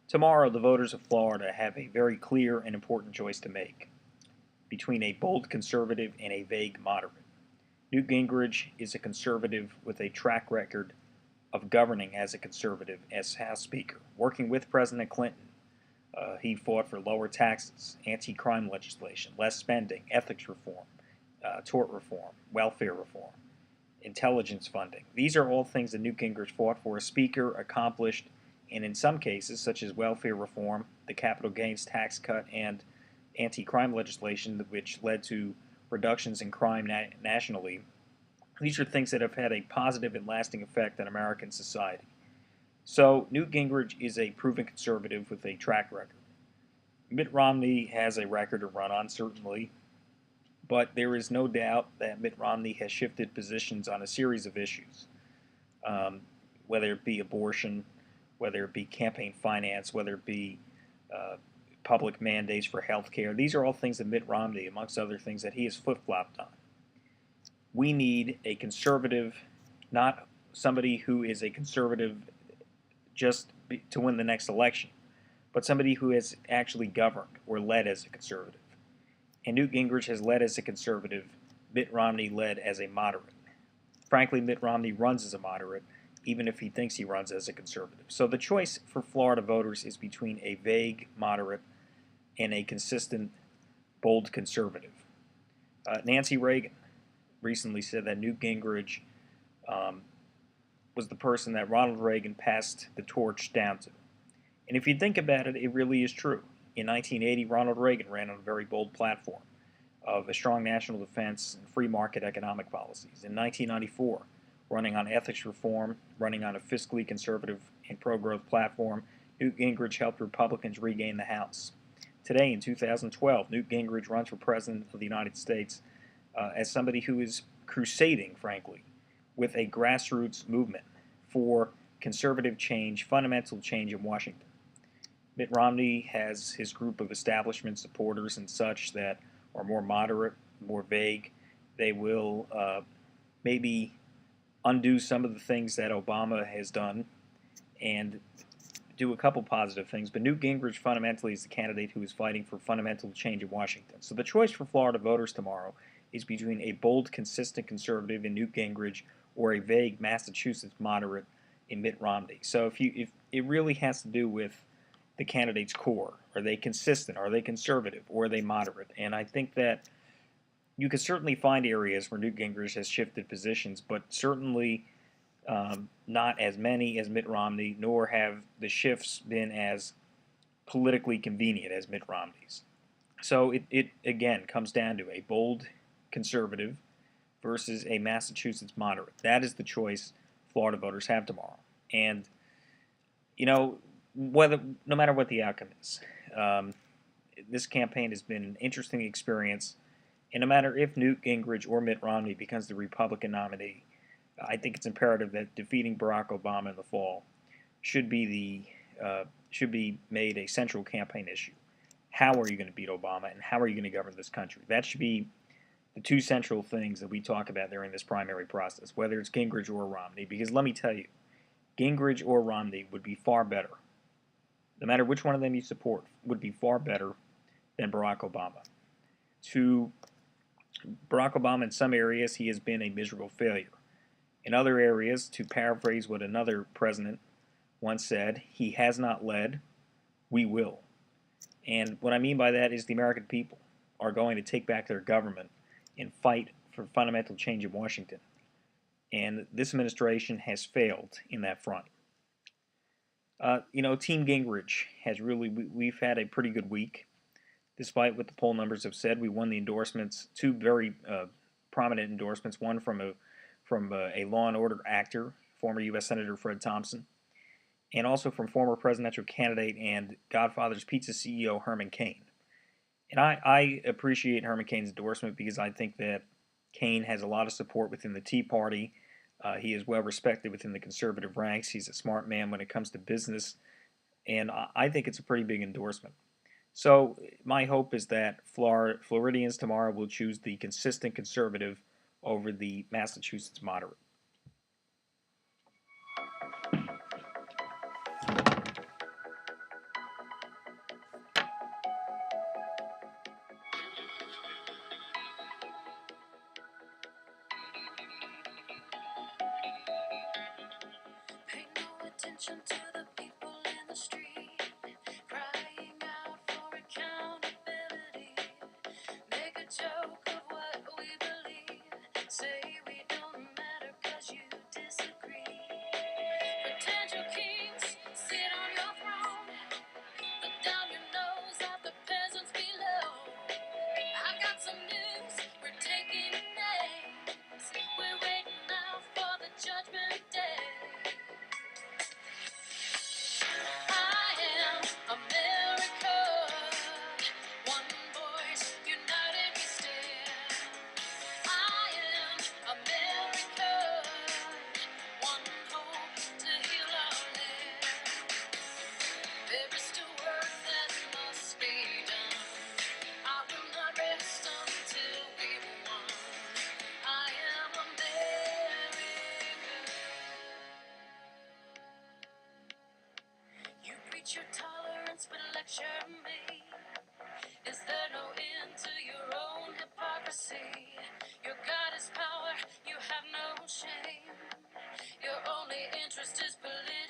Tomorrow, the voters of Florida have a very clear and important choice to make between a bold conservative and a vague moderate. Newt Gingrich is a conservative with a track record of governing as a conservative as House Speaker, working with President Clinton. He fought for lower taxes, anti-crime legislation, less spending, ethics reform, tort reform, welfare reform, intelligence funding. These are all things that Newt Gingrich fought for as Speaker, accomplished, and in some cases, such as welfare reform, the capital gains tax cut, and anti-crime legislation, which led to reductions in crime nationally. These are things that have had a positive and lasting effect on American society. So, Newt Gingrich is a proven conservative with a track record. Mitt Romney has a record to run on, certainly, but there is no doubt that Mitt Romney has shifted positions on a series of issues, whether it be abortion, whether it be campaign finance, whether it be public mandates for health care. These are all things that Mitt Romney, amongst other things, that he has flip-flopped on. We need a conservative, not somebody who is a conservative just to win the next election, but somebody who has actually governed or led as a conservative. And Newt Gingrich has led as a conservative. Mitt Romney led as a moderate. Frankly, Mitt Romney runs as a moderate, even if he thinks he runs as a conservative. So the choice for Florida voters is between a vague moderate and a consistent, bold conservative. Nancy Reagan recently said that Newt Gingrich was the person that Ronald Reagan passed the torch down to. And if you think about it, it really is true. In 1980, Ronald Reagan ran on a very bold platform of a strong national defense and free market economic policies. In 1994, running on ethics reform, running on a fiscally conservative and pro-growth platform, Newt Gingrich helped Republicans regain the House. Today, in 2012, Newt Gingrich runs for President of the United States as somebody who is crusading, frankly, with a grassroots movement for conservative change, fundamental change in Washington. Mitt Romney has his group of establishment supporters and such that are more moderate, more vague. They will maybe undo some of the things that Obama has done and do a couple positive things. But Newt Gingrich fundamentally is the candidate who is fighting for fundamental change in Washington. So the choice for Florida voters tomorrow is between a bold, consistent conservative in Newt Gingrich or a vague Massachusetts moderate in Mitt Romney. So if it really has to do with the candidate's core. Are they consistent? Are they conservative? Or are they moderate? And I think that you can certainly find areas where Newt Gingrich has shifted positions, but certainly not as many as Mitt Romney, nor have the shifts been as politically convenient as Mitt Romney's. So it again comes down to a bold conservative versus a Massachusetts moderate. That is the choice Florida voters have tomorrow. And, you know, no matter what the outcome is, this campaign has been an interesting experience. And no matter if Newt Gingrich or Mitt Romney becomes the Republican nominee, I think it's imperative that defeating Barack Obama in the fall should be made a central campaign issue. How are you going to beat Obama, and how are you going to govern this country? That should be the two central things that we talk about during this primary process, whether it's Gingrich or Romney. Because let me tell you, Gingrich or Romney would be far better. No matter which one of them you support, would be far better than Barack Obama. To Barack Obama, in some areas, he has been a miserable failure. In other areas, to paraphrase what another president once said, he has not led, we will. And what I mean by that is the American people are going to take back their government and fight for fundamental change in Washington. And this administration has failed in that front. Team Gingrich has really, we've had a pretty good week. Despite what the poll numbers have said, we won the endorsements, two very prominent endorsements, one from a Law and Order actor, former U.S. Senator Fred Thompson, and also from former presidential candidate and Godfather's Pizza CEO Herman Cain. And I appreciate Herman Cain's endorsement because I think that Cain has a lot of support within the Tea Party. He is well respected within the conservative ranks. He's a smart man when it comes to business, and I think it's a pretty big endorsement. So my hope is that Floridians tomorrow will choose the consistent conservative over the Massachusetts moderate. preaching to the people in the street, crying out for accountability. Make a joke of what we believe, say we don't matter cause you disagree. Pretend you're kings, sit on your throne, look down your nose at the peasants below. I got some news, we're taking names, we're waiting now for the judgment day. I am America, one voice, united we stand. I am America, one hope to heal our land. There is still work that must be done. I will not rest until we've won. I am America. You preach your tolerance but lecture me. Is there no end to your own hypocrisy? Your God is power, you have no shame. Your only interest is political